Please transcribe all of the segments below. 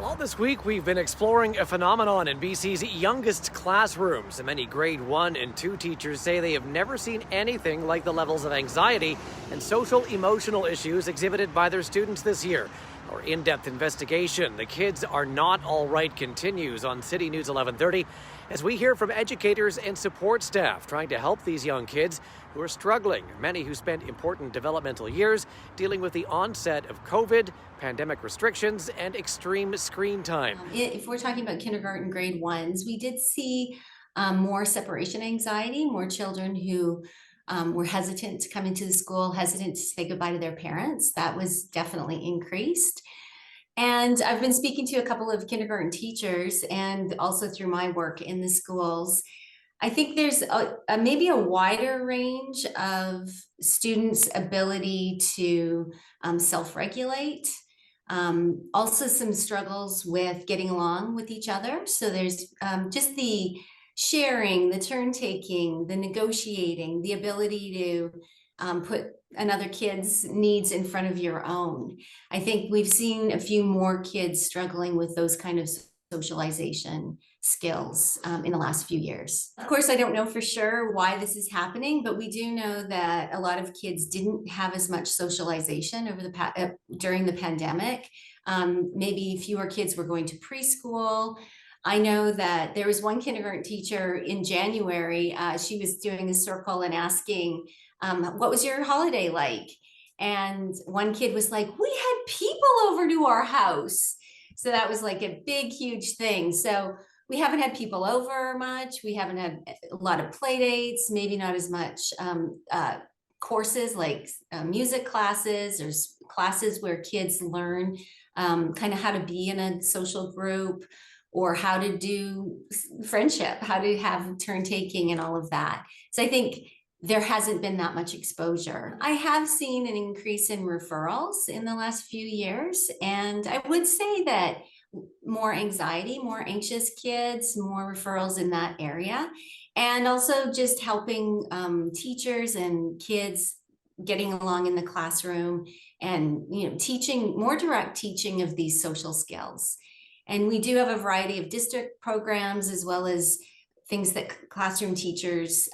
Well, this week we've been exploring a phenomenon in BC's youngest classrooms. Many grade 1 and 2 teachers say they have never seen anything like the levels of anxiety and social emotional issues exhibited by their students this year. Our in-depth investigation, The Kids Are Not All Right, continues on City News 1130 as we hear from educators and support staff trying to help these young kids who are struggling, many who spent important developmental years dealing with the onset of COVID, pandemic restrictions, and extreme screen time. If we're talking about kindergarten grade ones, we did see more separation anxiety, more children who were hesitant to come into the school, hesitant to say goodbye to their parents. That was definitely increased. And I've been speaking to a couple of kindergarten teachers and also through my work in the schools. I think there's maybe a wider range of students' ability to self-regulate. Also some struggles with getting along with each other. So there's just the sharing, the turn taking, the negotiating, the ability to put another kid's needs in front of your own. I think we've seen a few more kids struggling with those kind of socialization skills in the last few years. Of course, I don't know for sure why this is happening, but we do know that a lot of kids didn't have as much socialization over during the pandemic. Maybe fewer kids were going to preschool. I know that there was one kindergarten teacher in January. She was doing a circle and asking, what was your holiday like? And one kid was like, we had people over to our house. So that was like a big, huge thing. So we haven't had people over much. We haven't had a lot of play dates, maybe not as much courses like music classes or classes where kids learn kind of how to be in a social group or how to do friendship, how to have turn taking and all of that. So I think there hasn't been that much exposure. I have seen an increase in referrals in the last few years. And I would say that more anxiety, more anxious kids, more referrals in that area. And also just helping teachers and kids getting along in the classroom and teaching, more direct teaching of these social skills. And we do have a variety of district programs as well as things that classroom teachers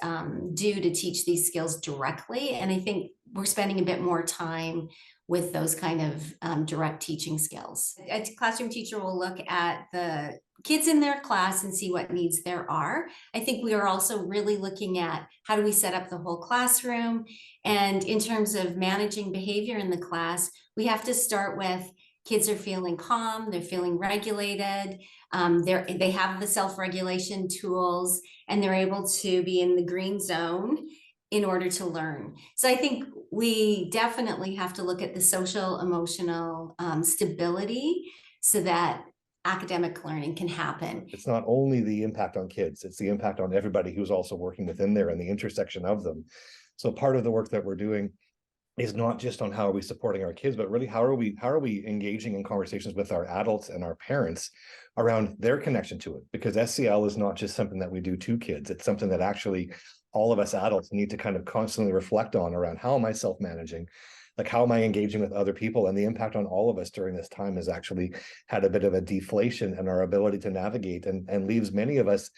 do to teach these skills directly. And I think we're spending a bit more time with those kind of direct teaching skills. A classroom teacher will look at the kids in their class and see what needs there are. I think we are also really looking at how do we set up the whole classroom. And in terms of managing behavior in the class, we have to start with kids are feeling calm, they're feeling regulated, they have the self-regulation tools, and they're able to be in the green zone in order to learn. So I think we definitely have to look at the social emotional stability so that academic learning can happen. It's not only the impact on kids, it's the impact on everybody who's also working within there and the intersection of them. So part of the work that we're doing is not just on how are we supporting our kids, but really how are we engaging in conversations with our adults and our parents around their connection to it? Because SEL is not just something that we do to kids. It's something that actually all of us adults need to kind of constantly reflect on around how am I self-managing? Like how am I engaging with other people? And the impact on all of us during this time has actually had a bit of a deflation in our ability to navigate and leaves many of us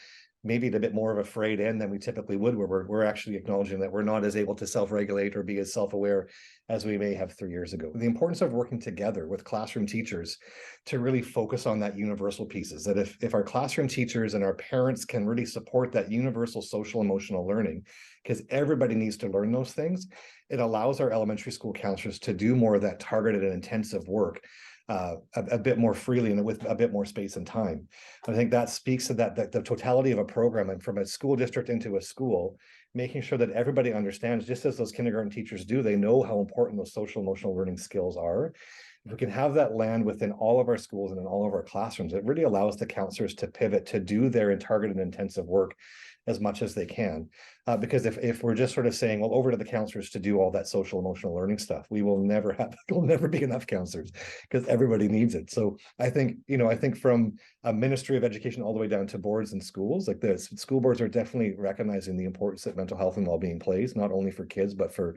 maybe a bit more of a frayed end than we typically would, where we're actually acknowledging that we're not as able to self-regulate or be as self-aware as we may have 3 years ago. The importance of working together with classroom teachers to really focus on that universal pieces, that if our classroom teachers and our parents can really support that universal social emotional learning, because everybody needs to learn those things, it allows our elementary school counselors to do more of that targeted and intensive work a bit more freely and with a bit more space and time. I think that speaks to that the totality of a program and from a school district into a school, making sure that everybody understands, just as those kindergarten teachers do, they know how important those social emotional learning skills are. If we can have that land within all of our schools and in all of our classrooms, it really allows the counselors to pivot to do their targeted and intensive work as much as they can. Because if we're just sort of saying, well, over to the counselors to do all that social emotional learning stuff, we'll never be enough counselors because everybody needs it. So I think from a Ministry of Education all the way down to boards and schools, like the school boards are definitely recognizing the importance that mental health and well-being plays, not only for kids, but for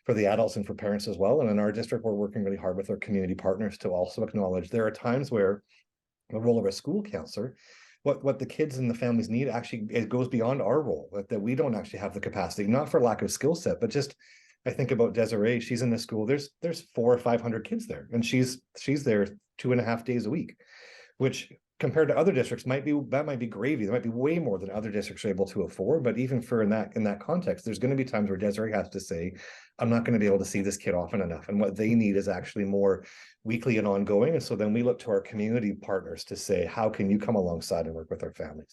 the adults and for parents as well. And in our district, we're working really hard with our community partners to also acknowledge there are times where the role of a school counselor, what the kids and the families need actually, it goes beyond our role, that we don't actually have the capacity, not for lack of skill set, but just, I think about Desiree, she's in the school, there's 400 or 500 kids there, and she's there 2.5 days a week, which compared to other districts might be gravy. There might be way more than other districts are able to afford. But even for in that context, there's going to be times where Desiree has to say, I'm not going to be able to see this kid often enough. And what they need is actually more weekly and ongoing. And so then we look to our community partners to say, how can you come alongside and work with our families?